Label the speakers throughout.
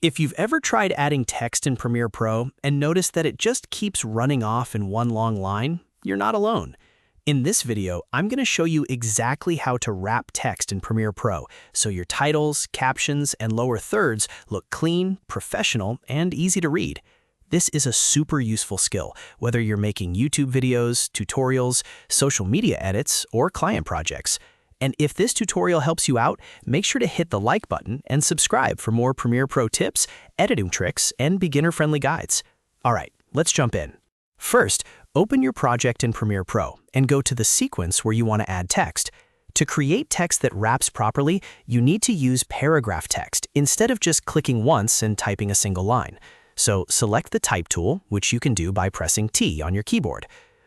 Speaker 1: If you've ever tried adding text in Premiere Pro and noticed that it just keeps running off in one long line, you're not alone. In this video, I'm going to show you exactly how to wrap text in Premiere Pro so your titles, captions, and lower thirds look clean, professional, and easy to read. This is a super useful skill, whether you're making YouTube videos, tutorials, social media edits, or client projects. And if this tutorial helps you out, make sure to hit the like button and subscribe for more Premiere Pro tips, editing tricks, and beginner-friendly guides. All right, let's jump in. First, open your project in Premiere Pro and go to the sequence where you want to add text. To create text that wraps properly, you need to use paragraph text instead of just clicking once and typing a single line. So select the Type tool, which you can do by pressing T on your keyboard.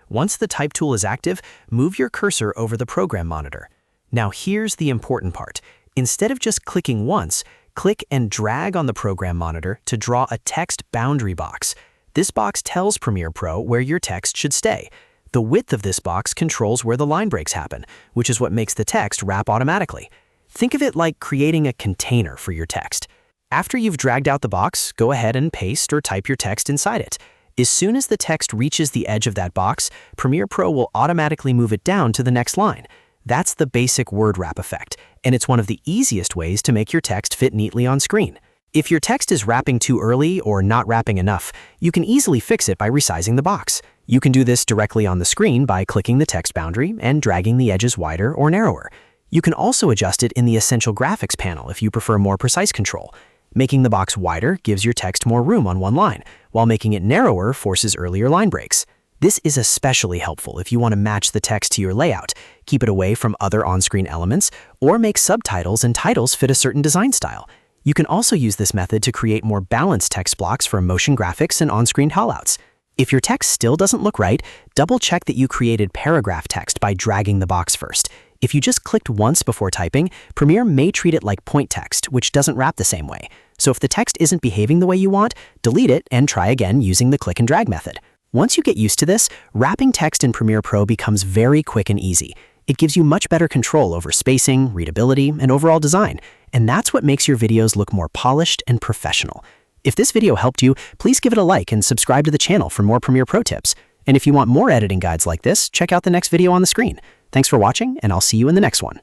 Speaker 1: Once the Type tool is active, move your cursor over the program monitor. Now here's the important part. Instead of just clicking once, click and drag on the program monitor to draw a text boundary box. This box tells Premiere Pro where your text should stay. The width of this box controls where the line breaks happen, which is what makes the text wrap automatically. Think of it like creating a container for your text. After you've dragged out the box, go ahead and paste or type your text inside it. As soon as the text reaches the edge of that box, Premiere Pro will automatically move it down to the next line. That's the basic word wrap effect, and it's one of the easiest ways to make your text fit neatly on screen. If your text is wrapping too early or not wrapping enough, you can easily fix it by resizing the box. You can do this directly on the screen by clicking the text boundary and dragging the edges wider or narrower. You can also adjust it in the Essential Graphics panel if you prefer more precise control. Making the box wider gives your text more room on one line, while making it narrower forces earlier line breaks. This is especially helpful if you want to match the text to your layout, keep it away from other on-screen elements, or make subtitles and titles fit a certain design style. You can also use this method to create more balanced text blocks for motion graphics and on-screen callouts. If your text still doesn't look right, double-check that you created paragraph text by dragging the box first. If you just clicked once before typing, Premiere may treat it like point text, which doesn't wrap the same way. So if the text isn't behaving the way you want, delete it and try again using the click and drag method. Once you get used to this, wrapping text in Premiere Pro becomes very quick and easy. It gives you much better control over spacing, readability, and overall design, and that's what makes your videos look more polished and professional. If this video helped you, please give it a like and subscribe to the channel for more Premiere Pro tips. And if you want more editing guides like this, check out the next video on the screen. Thanks for watching, and I'll see you in the next one.